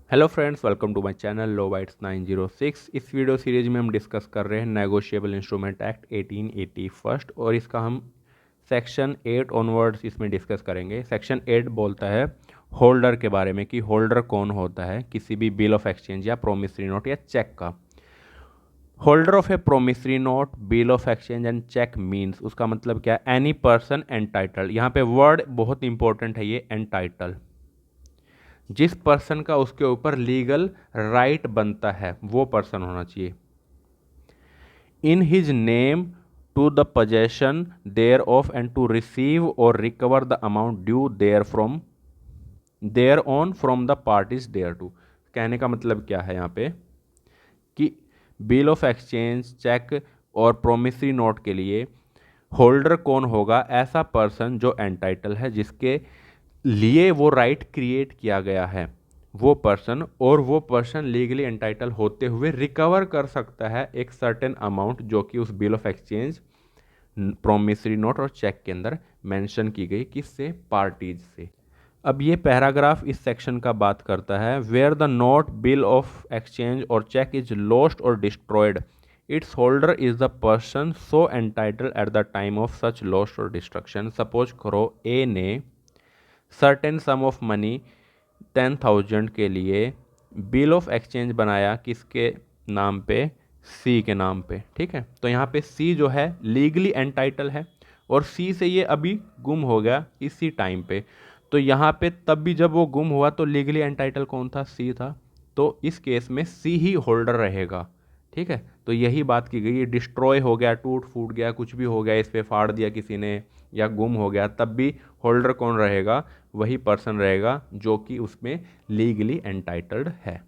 Hello friends, welcome to my channel low bytes 906। इस video series में हम discuss कर रहे हैं नेगोशिएबल इंस्ट्रूमेंट एक्ट 1880 फर्स्ट, और इसका हम सेक्शन 8 ऑनवर्ड्स इसमें डिस्कस करेंगे। सेक्शन 8 बोलता है होल्डर के बारे में कि होल्डर कौन होता है किसी भी बिल ऑफ एक्सचेंज या प्रोमिसरी नोट या चेक का। Holder of a promissory note, bill of exchange and cheque means, उसका मतलब क्या है? Any person entitled. यहाँ पे वर्ड बहुत इंपॉर्टेंट है, ये एंटाइटल। जिस पर्सन का उसके ऊपर लीगल राइट बनता है वो पर्सन होना चाहिए। In his name to the possession thereof and to receive और recover the amount due thereon from the parties thereto. कहने का मतलब क्या है यहाँ पे कि बिल ऑफ एक्सचेंज, चेक और प्रोमिसरी नोट के लिए होल्डर कौन होगा? ऐसा पर्सन जो एंटाइटल है, जिसके लिए वो राइट क्रिएट किया गया है, वो पर्सन। और वो पर्सन लीगली एंटाइटल होते हुए रिकवर कर सकता है एक सर्टेन अमाउंट जो कि उस bill of exchange, promissory note और चेक के अंदर मेंशन की गई। किससे? पार्टीज से। अब ये पैराग्राफ इस सेक्शन का बात करता है where the note, bill of exchange और चेक इज लॉस्ट और destroyed, its holder is the person so entitle at the time of such lost और डिस्ट्रक्शन। सपोज करो ए ने सर्टेन सम ऑफ मनी 10,000 के लिए बिल ऑफ एक्सचेंज बनाया, किसके नाम पे? सी के नाम पे। ठीक है, तो यहाँ पे सी जो है लीगली एंटाइटल है और सी से ये अभी गुम हो गया इसी टाइम पे। तो यहाँ पे तब भी जब वो गुम हुआ तो लीगली एंटाइटल कौन था? सी था। तो इस केस में सी ही होल्डर रहेगा। ठीक है, तो यही बात की गई। ये डिस्ट्रॉय हो गया, टूट फूट गया, कुछ भी हो गया, इस पे फाड़ दिया किसी ने या गुम हो गया, तब भी होल्डर कौन रहेगा? वही पर्सन रहेगा जो कि उसमें लीगली एंटाइटल्ड है।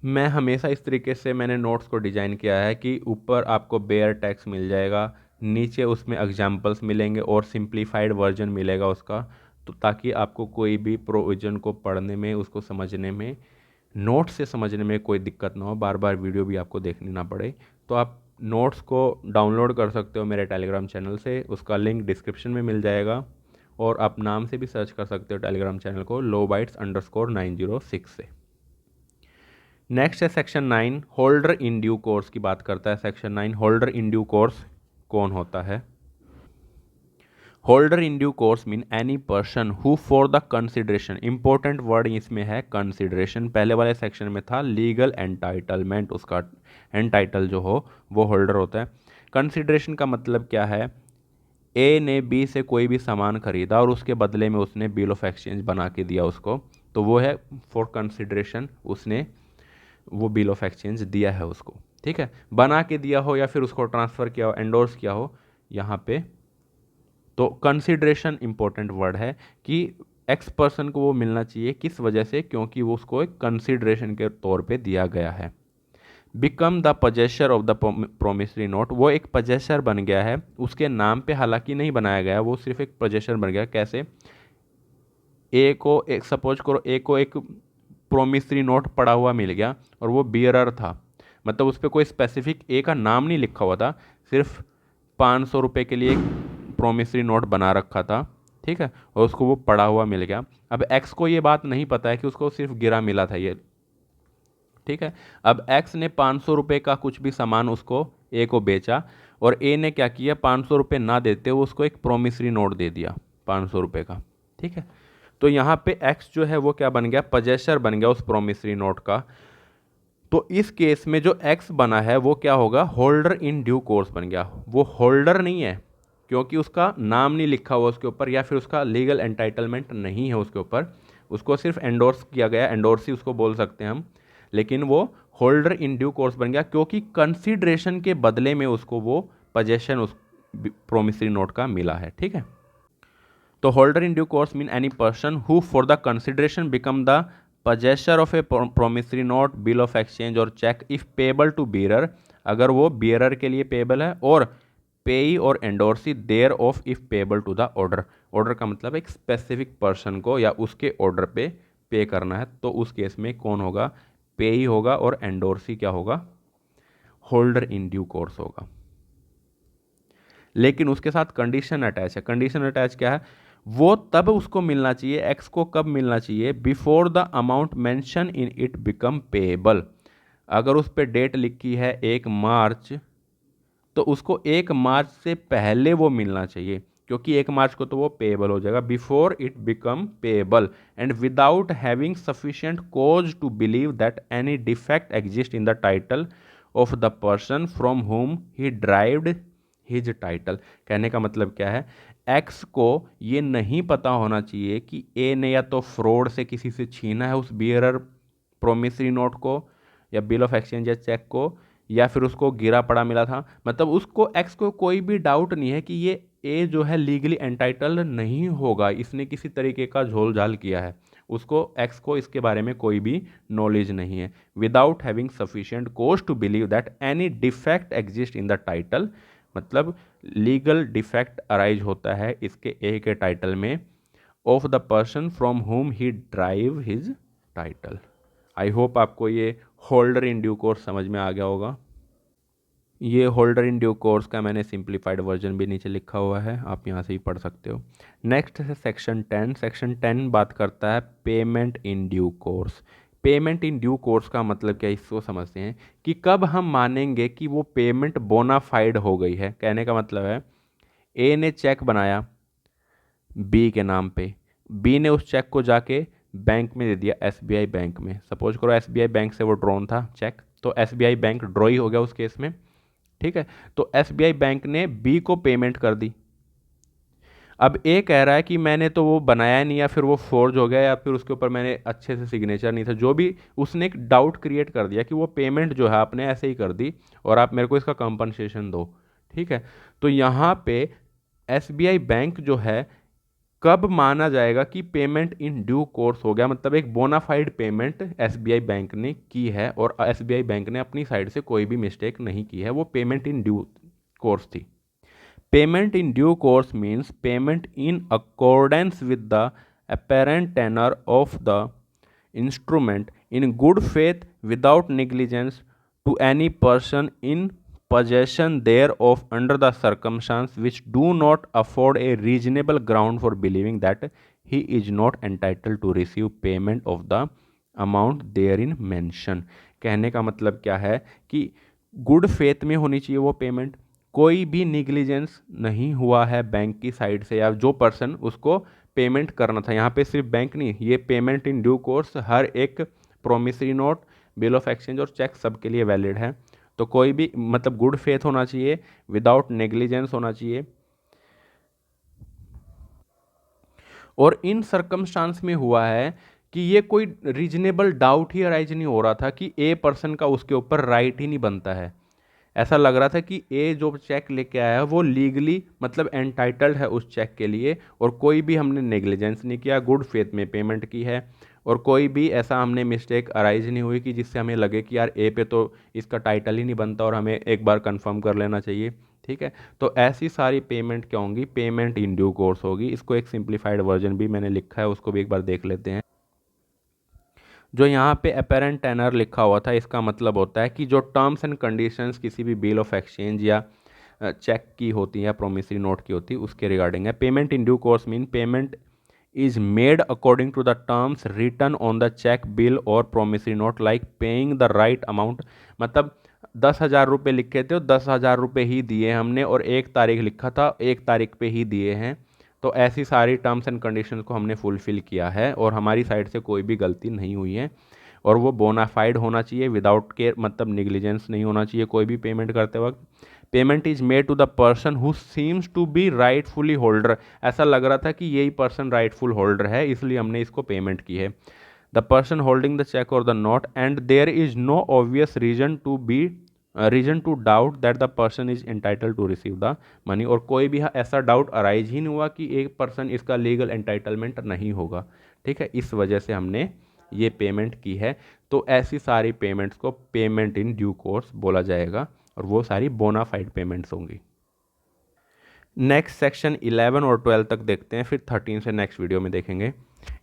मैं हमेशा इस तरीके से मैंने नोट्स को डिज़ाइन किया है कि ऊपर आपको बेयर टैक्स मिल जाएगा, नीचे उसमें एग्जाम्पल्स मिलेंगे और सिंप्लीफाइड वर्जन मिलेगा उसका, तो ताकि आपको कोई भी प्रोविजन को पढ़ने में, उसको समझने में, नोट्स से समझने में कोई दिक्कत ना हो, बार बार वीडियो भी आपको देखनी ना पड़े। तो आप नोट्स को डाउनलोड कर सकते हो मेरे टेलीग्राम चैनल से, उसका लिंक डिस्क्रिप्शन में मिल जाएगा। और आप नाम से भी सर्च कर सकते हो टेलीग्राम चैनल को, lobites_906 से। नेक्स्ट है section 9, holder in due course की बात करता है। Section 9, holder in due course कौन होता है? Holder in due course mean any person who for the consideration, important word इसमें है कंसिडरेशन। पहले वाले सेक्शन में था लीगल एंटाइटलमेंट, उसका एंटाइटल जो हो वो होल्डर होता है। कंसिडरेशन का मतलब क्या है? ए ने बी से कोई भी सामान खरीदा और उसके बदले में उसने बिल ऑफ एक्सचेंज बना के दिया उसको, तो वो है फॉर कंसिडरेशन, उसने वो बिल ऑफ एक्सचेंज दिया है उसको। ठीक है, बना के दिया हो या फिर उसको ट्रांसफ़र किया हो, एंडोर्स किया हो यहाँ पे, तो कंसिडरेशन इंपॉर्टेंट वर्ड है कि एक्स पर्सन को वो मिलना चाहिए। किस वजह से? क्योंकि वो उसको एक कंसिडरेशन के तौर पे दिया गया है। Become the possessor of the promissory note, वो एक पजेसर बन गया है, उसके नाम पे हालांकि नहीं बनाया गया, वो सिर्फ एक पजेसर बन गया। कैसे? ए को एक, सपोज करो ए को एक प्रोमिसरी नोट पड़ा हुआ मिल गया और वो बियरर था, मतलब उस पर कोई स्पेसिफिक ए का नाम नहीं लिखा हुआ था, सिर्फ 500 रुपये के लिए एक प्रोमिसरी नोट बना रखा था। ठीक है, और उसको वो पड़ा हुआ मिल गया। अब एक्स को ये बात नहीं पता है कि उसको सिर्फ गिरा मिला था ये। ठीक है, अब एक्स ने 500 रुपये का कुछ भी सामान उसको ए को बेचा, और ए ने क्या किया? 500 रुपये ना देते हुए उसको एक प्रोमिसरी नोट दे दिया 500 रुपये का। ठीक है, तो यहाँ पे एक्स जो है वो क्या बन गया? पजेसर बन गया उस प्रोमिसरी नोट का। तो इस केस में जो एक्स बना है वो क्या होगा? होल्डर इन ड्यू कोर्स बन गया। वो होल्डर नहीं है क्योंकि उसका नाम नहीं लिखा हुआ उसके ऊपर, या फिर उसका लीगल एंटाइटलमेंट नहीं है उसके ऊपर, उसको सिर्फ एंडोर्स किया गया, एंडोर्सी उसको बोल सकते हैं हम, लेकिन वो होल्डर इन ड्यू कोर्स बन गया क्योंकि कंसिडरेशन के बदले में उसको वो पजेशन उस प्रोमिसरी नोट का मिला है। ठीक है, तो holder in due course mean any person who for the consideration become the possessor of a promissory note, bill of exchange और cheque if payable to bearer, अगर वो बियरर के लिए पेबल है, और पेई और endorsee thereof if payable to the order. Order का मतलब एक स्पेसिफिक पर्सन को या उसके ऑर्डर पे करना है, तो उस केस में कौन होगा? पेई होगा, और एंडोर्सी क्या होगा? होल्डर इन ड्यू कोर्स होगा। लेकिन उसके साथ कंडीशन अटैच है। कंडीशन अटैच क्या है? वो तब उसको मिलना चाहिए, एक्स को कब मिलना चाहिए, before the amount mention in it become payable. अगर उस पर डेट लिखी है 1 मार्च, तो उसको 1 मार्च से पहले वो मिलना चाहिए, क्योंकि 1 मार्च को तो वो पेएबल हो जाएगा, before it become payable and without having sufficient cause to believe that any defect exist in the title of the person from whom he derived his title. कहने का मतलब क्या है, एक्स को ये नहीं पता होना चाहिए कि ए ने या तो फ्रॉड से किसी से छीना है उस बियरर प्रोमिसरी नोट को या बिल ऑफ एक्सचेंज या चेक को, या फिर उसको गिरा पड़ा मिला था। मतलब उसको एक्स को कोई भी डाउट नहीं है कि ये ए जो है लीगली एंटाइटल्ड नहीं होगा, इसने किसी तरीके का झोल झाल किया है, उसको एक्स को इसके बारे में कोई भी नॉलेज नहीं है। Without having sufficient cause to believe that any defect exist in the title, मतलब लीगल डिफेक्ट अराइज होता है इसके ए के टाइटल में, of the person from whom he derive his title. I hope आपको ये होल्डर इन ड्यू कोर्स समझ में आ गया होगा। ये होल्डर इन ड्यू कोर्स का मैंने सिंप्लीफाइड वर्जन भी नीचे लिखा हुआ है, आप यहाँ से ही पढ़ सकते हो। नेक्स्ट है सेक्शन 10। सेक्शन 10 बात करता है payment in due course. Payment in due course का मतलब क्या है, इसको समझते हैं कि कब हम मानेंगे कि वो पेमेंट बोनाफाइड हो गई है। कहने का मतलब है ए ने चेक बनाया बी के नाम पे, बी ने उस चेक को जाके बैंक में दे दिया, एसबीआई बैंक में। सपोज करो एसबीआई बैंक से वो ड्रॉन था चेक, तो एसबीआई बैंक ड्रॉ ही हो गया उस केस में, ठीक है। तो एसबीआई बैंक ने बी को पेमेंट कर दी। अब ए कह रहा है कि मैंने तो वो बनाया नहीं, या फिर वो फोर्ज हो गया, या फिर उसके ऊपर मैंने अच्छे से सिग्नेचर नहीं था, जो भी उसने एक डाउट क्रिएट कर दिया कि वो पेमेंट जो है आपने ऐसे ही कर दी और आप मेरे को इसका कंपनसेशन दो, ठीक है। तो यहाँ पे एसबीआई बैंक जो है कब माना जाएगा कि पेमेंट इन ड्यू कोर्स हो गया, मतलब एक बोनाफाइड पेमेंट एसबीआई बैंक ने की है और एसबीआई बैंक ने अपनी साइड से कोई भी मिस्टेक नहीं की है, वो पेमेंट इन ड्यू कोर्स थी। Payment in due course means payment in accordance with the apparent tenor of the instrument in good faith without negligence to any person in possession thereof under the circumstances which do not afford a reasonable ground for believing that he is not entitled to receive payment of the amount therein mentioned। कहने का मतलब क्या है कि good faith में होनी चाहिए वो पेमेंट, कोई भी निग्लिजेंस नहीं हुआ है बैंक की साइड से, या जो पर्सन उसको पेमेंट करना था, यहाँ पे सिर्फ बैंक नहीं, ये पेमेंट इन ड्यू कोर्स हर एक promissory note, bill of exchange और चेक सब के लिए वैलिड है। तो कोई भी मतलब गुड फेथ होना चाहिए, विदाउट नेग्लिजेंस होना चाहिए, और इन सर्कमस्टांस में हुआ है कि ये कोई रीजनेबल डाउट ही अराइज नहीं हो रहा था कि ए पर्सन का उसके ऊपर राइट ही नहीं बनता है। ऐसा लग रहा था कि ए जो चेक लेके आया है वो लीगली मतलब एंटाइटल्ड है उस चेक के लिए, और कोई भी हमने नेग्लिजेंस नहीं किया, गुड फेथ में पेमेंट की है, और कोई भी ऐसा हमने मिस्टेक अराइज नहीं हुई कि जिससे हमें लगे कि यार ए पे तो इसका टाइटल ही नहीं बनता और हमें एक बार कंफर्म कर लेना चाहिए, ठीक है। तो ऐसी सारी पेमेंट क्या होंगी, पेमेंट इन ड्यू कोर्स होगी। इसको एक सिंप्लीफाइड वर्जन भी मैंने लिखा है, उसको भी एक बार देख लेते हैं। जो यहाँ पे अपेरेंट टेनर लिखा हुआ था, इसका मतलब होता है कि जो टर्म्स एंड कंडीशंस किसी भी बिल ऑफ एक्सचेंज या चेक की होती है या प्रोमिसरी नोट की होती है उसके रिगार्डिंग है। Payment in due course mean payment is made according to the terms written on the cheque, bill और promissory note, like paying the right amount. मतलब 10,000 रुपये लिखे थे, 10,000 रुपये ही दिए हमने, और 1 तारीख लिखा था, 1 तारीख पे ही दिए हैं। तो ऐसी सारी टर्म्स एंड कंडीशंस को हमने फुलफिल किया है और हमारी साइड से कोई भी गलती नहीं हुई है, और वो बोनाफाइड होना चाहिए, विदाउट केयर मतलब निग्लिजेंस नहीं होना चाहिए कोई भी पेमेंट करते वक्त। Payment is made to the person who seems to be rightfully holder. ऐसा लग रहा था कि यही पर्सन राइटफुल होल्डर है, इसलिए हमने इसको पेमेंट की है। The person holding the cheque और the note, and there is no obvious reason to doubt that the person is entitle to receive the money. और कोई भी ऐसा डाउट अराइज ही नहीं हुआ कि एक पर्सन इसका लीगल एंटाइटलमेंट नहीं होगा, ठीक है। इस वजह से हमने ये पेमेंट की है। तो ऐसी सारी पेमेंट्स को पेमेंट इन ड्यू कोर्स बोला जाएगा, और वो सारी बोनाफाइड पेमेंट्स होंगी। नेक्स्ट सेक्शन 11 और 12 तक देखते हैं, फिर 13 से नेक्स्ट वीडियो में देखेंगे।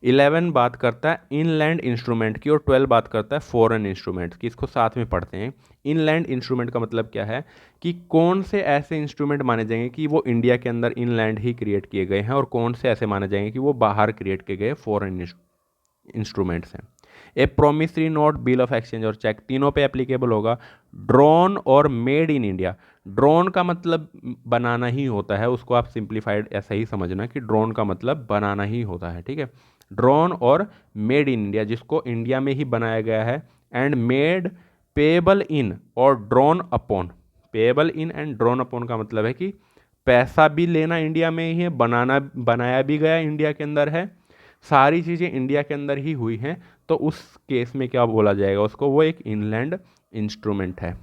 11 बात करता है इनलैंड इंस्ट्रूमेंट की और 12 बात करता है फॉरेन इंस्ट्रूमेंट्स की। इसको साथ में पढ़ते हैं। इनलैंड इंस्ट्रूमेंट का मतलब क्या है कि कौन से ऐसे इंस्ट्रूमेंट माने जाएंगे कि वो इंडिया के अंदर इनलैंड ही क्रिएट किए गए हैं और कौन से ऐसे माने जाएंगे कि वो बाहर क्रिएट किए गए फॉरेन इंस्ट्रूमेंट्स हैं। A promissory note, bill of exchange और चेक तीनों पे एप्लीकेबल होगा। ड्रोन और मेड इन इंडिया, ड्रोन का मतलब बनाना ही होता है, उसको आप सिंप्लीफाइड ऐसा ही समझना कि ड्रोन का मतलब बनाना ही होता है, ठीक है। ड्रोन और मेड इन इंडिया, जिसको इंडिया में ही बनाया गया है। एंड मेड पेएबल इन और drawn upon, payable in and drone upon का मतलब है कि पैसा भी लेना इंडिया में ही है, बनाया भी गया इंडिया के अंदर है, सारी चीज़ें इंडिया के अंदर ही हुई हैं, तो उस केस में क्या बोला जाएगा उसको, वो एक इनलैंड इंस्ट्रूमेंट है।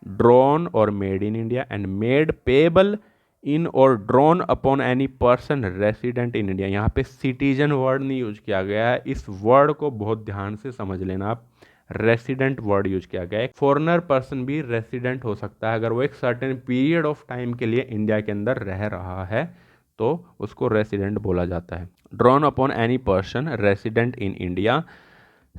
ड्रोन और made in India and made payable in और drawn upon any person resident in India. यहाँ पे सिटीजन वर्ड नहीं यूज किया गया है, इस वर्ड को बहुत ध्यान से समझ लेना आप। रेसिडेंट वर्ड यूज किया गया है। फॉरेनर पर्सन भी रेसिडेंट हो सकता है अगर वो एक सर्टेन पीरियड ऑफ टाइम के लिए इंडिया के अंदर रह रहा है, तो उसको रेसिडेंट बोला जाता है। Drawn upon any person resident in India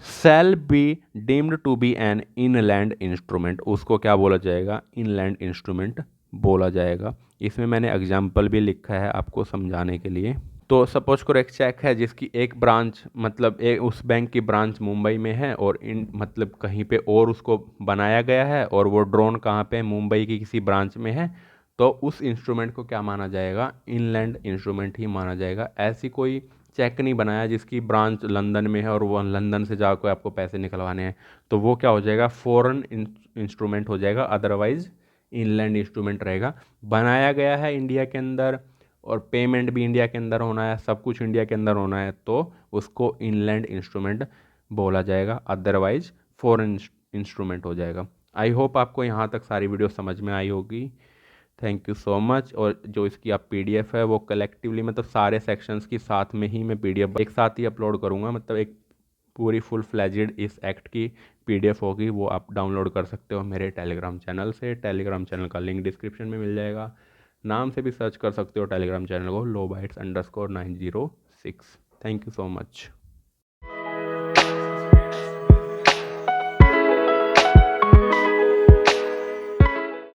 shall be deemed to be an inland instrument, उसको क्या बोला जाएगा, इनलैंड इंस्ट्रूमेंट बोला जाएगा। इसमें मैंने एग्जाम्पल भी लिखा है आपको समझाने के लिए। तो सपोज करो एक चेक है जिसकी एक ब्रांच, मतलब एक उस बैंक की ब्रांच मुंबई में है और इन मतलब कहीं पे और उसको बनाया गया है, और वो ड्रोन कहाँ पे, मुंबई की किसी ब्रांच में है, तो उस इंस्ट्रूमेंट को क्या माना जाएगा, इनलैंड इंस्ट्रूमेंट ही माना जाएगा। ऐसी कोई चेक नहीं बनाया जिसकी ब्रांच लंदन में है और वो लंदन से जाकर आपको पैसे निकलवाने हैं, तो वो क्या हो जाएगा, फॉरेन इंस्ट्रूमेंट हो जाएगा, अदरवाइज इनलैंड इंस्ट्रूमेंट रहेगा। बनाया गया है इंडिया के अंदर और पेमेंट भी इंडिया के अंदर होना है, सब कुछ इंडिया के अंदर होना है, तो उसको इनलैंड इंस्ट्रूमेंट बोला जाएगा, अदरवाइज फॉरेन इंस्ट्रूमेंट हो जाएगा। आई होप आपको यहाँ तक सारी वीडियो समझ में आई होगी। Thank you so much. और जो इसकी आप पीडीएफ है वो कलेक्टिवली, मतलब सारे सेक्शंस की साथ में ही मैं पीडीएफ एक साथ ही अपलोड करूँगा, मतलब एक पूरी फुल फ्लैजेड इस एक्ट की पीडीएफ होगी, वो आप डाउनलोड कर सकते हो मेरे टेलीग्राम चैनल से। टेलीग्राम चैनल का लिंक डिस्क्रिप्शन में मिल जाएगा, नाम से भी सर्च कर सकते हो टेलीग्राम चैनल को, lobytes_906। Thank you so much.